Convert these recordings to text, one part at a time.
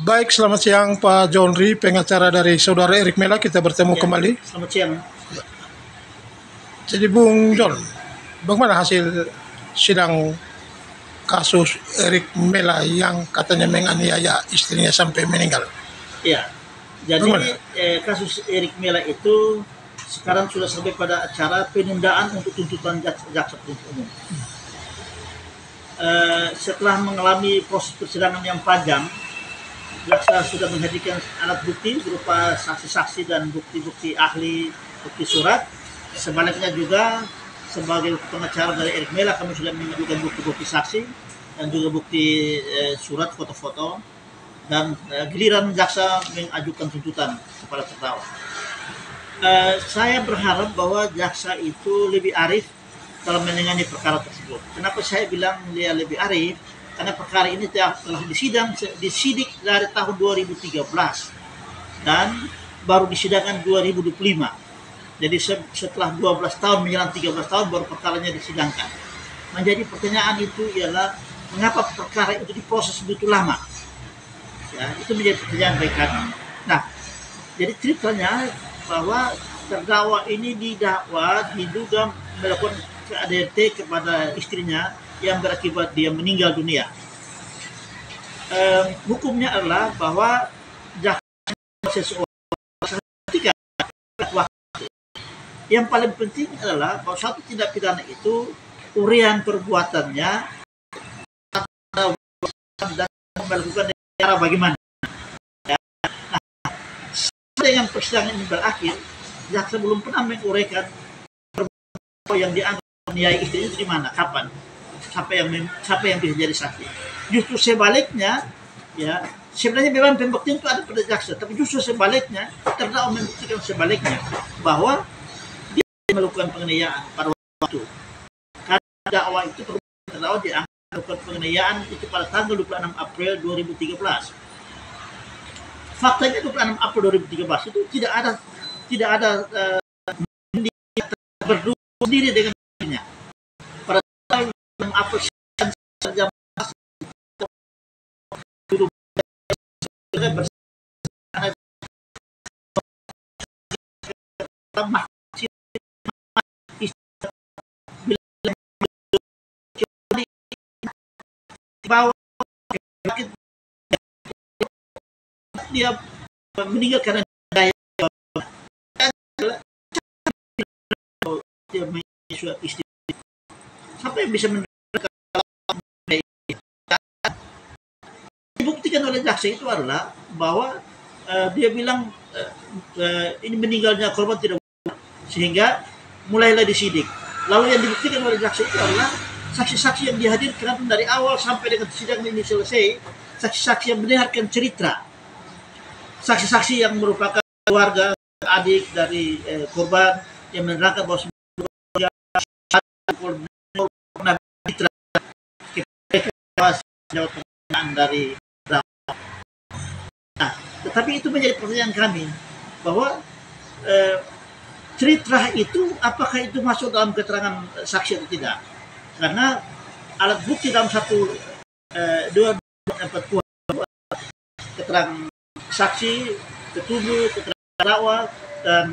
Baik, selamat siang Pak Johnry, pengacara dari Saudara Erik Mela. Kita bertemu Ya, kembali. selamat siang. Jadi Bung John, bagaimana hasil sidang kasus Erik Mela yang katanya menganiaya istrinya sampai meninggal? Ya, jadi Bagaimana? kasus Erik Mela itu sekarang sudah sampai pada acara penundaan untuk tuntutan jaksa penuntut umum. Setelah mengalami proses persidangan yang panjang, jaksa sudah menghadirkan alat bukti berupa saksi-saksi dan bukti-bukti ahli, bukti surat. Sebaliknya juga sebagai pengacara dari Erik Mela, kami sudah mengajukan bukti-bukti saksi dan juga bukti surat foto-foto, dan giliran jaksa mengajukan tuntutan kepada terdakwa. Saya berharap bahwa jaksa itu lebih arif dalam menangani perkara tersebut. Kenapa saya bilang dia lebih arif? Karena perkara ini telah disidik dari tahun 2013 dan baru disidangkan 2025. Jadi setelah 12 tahun menjelang 13 tahun baru perkaranya disidangkan. Menjadi pertanyaan itu ialah mengapa perkara itu diproses begitu lama? Ya, itu menjadi pertanyaan bagi kami. Nah, jadi ceritanya bahwa terdakwa ini diduga melakukan KDRT kepada istrinya yang berakibat dia meninggal dunia. Hukumnya adalah bahwa seseorang yang paling penting adalah bahwa satu tindak pidana itu urian perbuatannya dan melakukan cara bagaimana. Nah, dengan persidangan ini berakhir, jaksa belum pernah menguraikan perbuatan yang dianggap menganiaya istrinya itu di mana, kapan, siapa yang bisa jadi saksi. Justru sebaliknya, ya sebenarnya memang pembuktian itu ada pada jaksa, tapi justru sebaliknya terdakwa membuktikan sebaliknya bahwa dia melakukan penganiayaan pada waktu itu. Karena dakwa itu terdakwa dianggap melakukan penganiayaan itu pada tanggal 26 April 2013. Faktanya 26 April 2013 itu tidak ada berdua sendiri dengan dirinya. Pada tanggal 26 April jam bahwa dia meninggal karena daya dia menyuap istri. Siapa yang bisa dibuktikan oleh jaksa itu adalah bahwa dia bilang ini meninggalnya korban tidak sehingga mulailah disidik. Lalu yang dibuktikan oleh jaksa itu adalah saksi-saksi yang dihadirkan dari awal sampai dengan sidang ini selesai, saksi-saksi yang mendengarkan cerita, saksi-saksi yang merupakan keluarga, adik dari korban yang menerangkan bahwa dari. Nah, tetapi itu menjadi pertanyaan kami bahwa cerita itu apakah itu masuk dalam keterangan saksi atau tidak? Karena alat bukti dalam dua keterangan saksi, ketubuh, keterangan terdakwa dan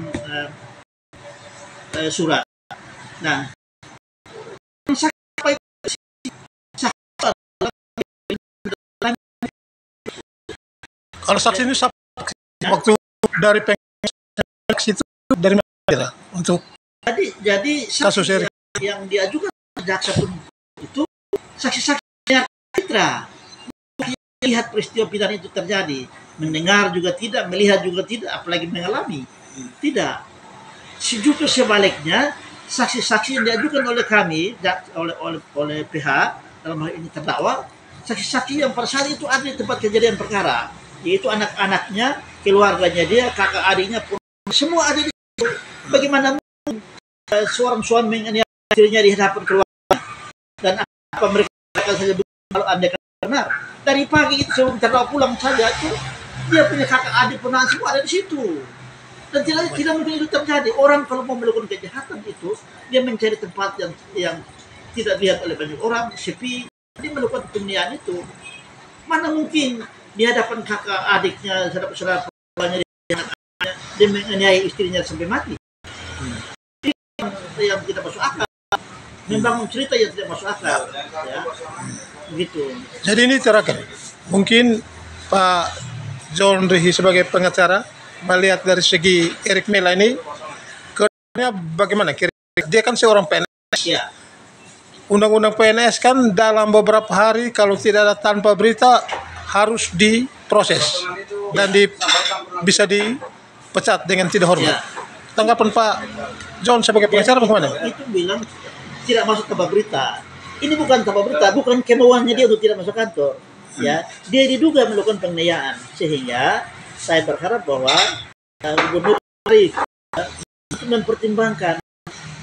surat. Nah, Kalau saksi ini waktu dari saksi itu dari mana untuk jadi kasus saksi Erik? yang diajukan jaksa penuntut itu saksi-saksi yang citra, melihat peristiwa pidana itu terjadi, mendengar juga tidak, melihat juga tidak, apalagi mengalami tidak. Juga sebaliknya saksi-saksi yang diajukan oleh kami oleh pihak dalam hal ini terdakwa, saksi-saksi yang pada saat itu ada di tempat kejadian perkara, yaitu anak-anaknya, keluarganya dia, kakak adiknya pun semua ada di situ. Bagaimana seorang suami menganiaya istrinya di hadapan keluarga, dan apa mereka akan saja kalau anda benar dari pagi itu sebelum terdakwa pulang saja itu dia punya kakak adik pernah semua ada di situ, dan tidak mungkin itu terjadi. Orang kalau mau melakukan kejahatan itu dia mencari tempat yang tidak dilihat oleh banyak orang, sepi, dia melakukan penganiayaan itu. Mana mungkin di hadapan kakak adiknya, saudara-saudara perempuannya, dia menganiaya istrinya sampai mati. Yang tidak masuk akal, membangun cerita yang tidak masuk akal, ya, begitu. Jadi ini terakhir, mungkin Pak John Rihi sebagai pengacara melihat dari segi Erik Mela ini, kedepannya bagaimana? Dia kan seorang PNS. Ya, Undang-undang PNS kan dalam beberapa hari kalau tidak ada tanpa berita harus diproses dan bisa dipecat dengan tidak hormat. ya. Tanggapan Pak John sebagai pengacara bagaimana? Itu bilang tidak masuk tanpa berita. Ini bukan tanpa berita, bukan kemauannya dia untuk tidak masuk kantor. Ya, dia diduga melakukan penganiayaan, sehingga saya berharap bahwa Gubernur Arif mempertimbangkan,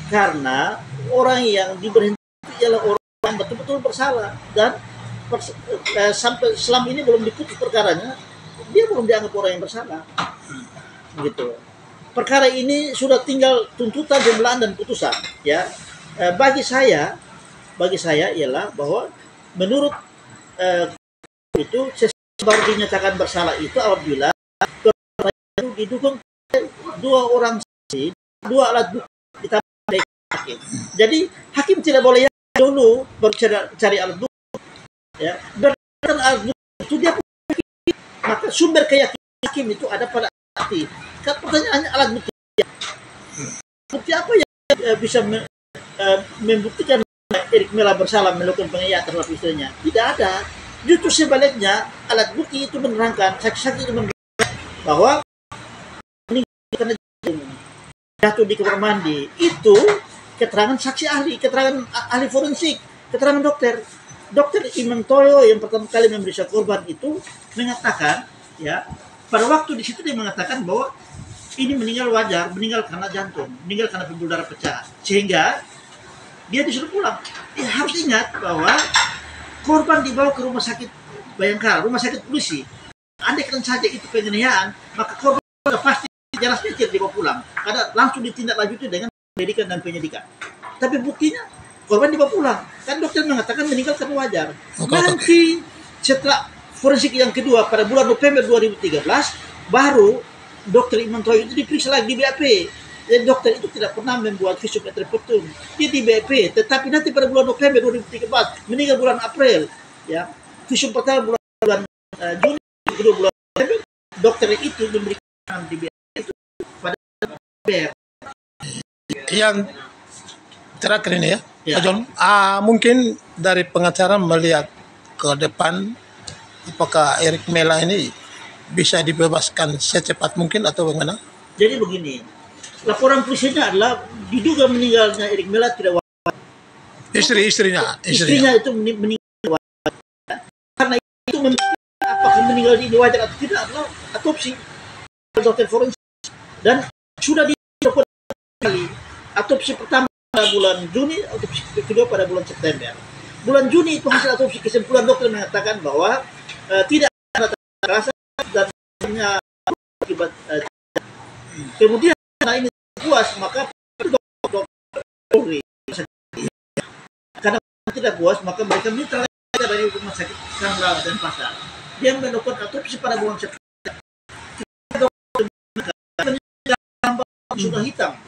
karena orang yang diberhentikan ialah orang yang betul-betul bersalah dan sampai selama ini belum diputus perkaranya, dia belum dianggap orang yang bersalah. Begitu. Perkara ini sudah tinggal tuntutan, pembelaan dan putusan. Ya, bagi saya ialah bahwa menurut itu baru dinyatakan bersalah itu apabila itu didukung dua orang saksi, dua alat bukti ditambah dari hakim. Jadi hakim tidak boleh dulu baru cari alat bukti. Ya, berdasarkan alat bukti itu dia maka sumber keyakinan hakim itu ada pada bukti. Kan pertanyaannya alat bukti. Bukti apa yang bisa membuktikan Erik Mela bersalah melakukan penganiayaan terhadap istrinya? Tidak ada. Justru sebaliknya, alat bukti itu menerangkan, saksi-saksi itu menerangkan bahwa karena jatuh di kamar mandi itu keterangan saksi ahli, keterangan ahli forensik, keterangan dokter. Dokter Imantoyo yang pertama kali memeriksa korban itu mengatakan, ya, pada waktu di situ dia mengatakan bahwa ini meninggal wajar, meninggal karena jantung, meninggal karena pembuluh darah pecah, sehingga dia disuruh pulang. Harus ingat bahwa korban dibawa ke rumah sakit Bayangkara, rumah sakit polisi. Andai kan saja itu penganiayaan, maka korban sudah pasti jelasnya tidak dibawa pulang, karena langsung ditindaklanjuti dengan pendidikan dan penyidikan. Tapi buktinya korban dibawa pulang, kan dokter mengatakan meninggal karena wajar. Nanti setelah forensik yang kedua pada bulan November 2013, baru dokter Imantoyo itu diperiksa lagi di BAP. Jadi dokter itu tidak pernah membuat visum et repertum. Dia di BAP, tetapi nanti pada bulan November 2013, meninggal bulan April, ya. Visum pertama bulan Juni, kedua bulan November, dokter itu memberikan di BAP itu pada BAP. Yang terakhir ini ya, Ya. Pak John, mungkin dari pengacara melihat ke depan, apakah Erik Mela ini bisa dibebaskan secepat mungkin atau bagaimana? Jadi begini, laporan polisinya adalah diduga meninggalnya Erik Mela tidak wajar. Istrinya. Istrinya itu meninggal wajar. Karena itu apakah meninggal ini wajar atau tidak adalah autopsi dokter forensik, dan sudah dilakukan kali. Autopsi pertama pada bulan Juni, autopsi kedua pada bulan September. Bulan Juni itu hasil autopsi, kesimpulan dokter mengatakan bahwa tidak ada rasa dan hanya akibat kemudian karena ini puas, maka dokter karena tidak puas, maka mereka minta dari rumah sakit Sangla dan Pasar. Dia melakukan autopsi pada bulan September. Gambar sudah hitam,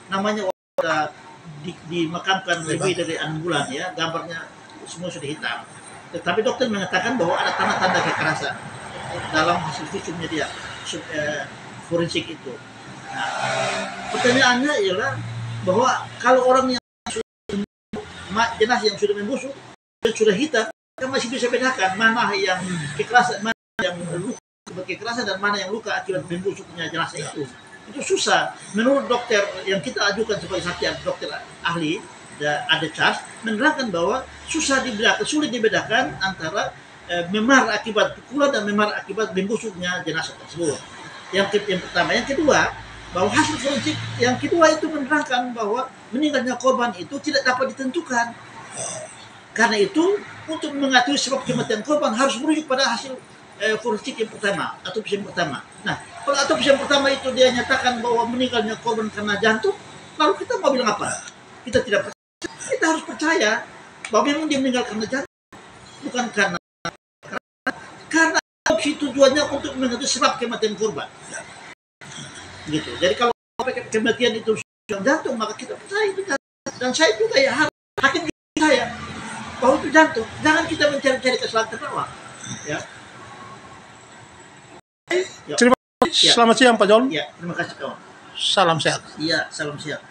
namanya dimakamkan lebih dari 6 bulan, ya, gambarnya semua sudah hitam. Tetapi dokter mengatakan bahwa ada tanda-tanda kekerasan dalam hasil visumnya dia, forensik itu. Nah, pertanyaannya ialah bahwa kalau orang yang jenazah yang sudah membusuk dan sudah hitam, kan masih bisa bedakan mana yang kekerasan, mana yang luka akibat kekerasan, dan mana yang luka akibat membusuknya jenazah itu. Itu susah. Menurut dokter yang kita ajukan sebagai saksi, dokter ahli ada Charles menerangkan bahwa sulit dibedakan antara memar akibat pukulan dan memar akibat membusuknya jenazah tersebut. Yang pertama. Yang kedua, bahwa hasil forensik yang kedua itu menerangkan bahwa meninggalnya korban itu tidak dapat ditentukan. Karena itu, untuk mengetahui sebab kematian korban harus merujuk pada hasil forensik yang pertama, autopsi yang pertama. Nah, kalau autopsi yang pertama itu dia nyatakan bahwa meninggalnya korban karena jantung, lalu kita mau bilang apa? Kita tidak percaya. Kita harus percaya bahwa memang dia meninggal karena jantung, bukan karena Karena otopsi tujuannya untuk mengetahui sebab kematian korban. Gitu. Jadi kalau kematian itu jantung, maka kita percaya itu jantung. Dan saya juga ya harus hakim saya bahwa itu jantung. Jangan kita mencari-cari kesalahan terdakwa. Ya. Terima kasih. Selamat siang Pak John. Ya, terima kasih kawan. Salam sehat. Iya, salam sehat.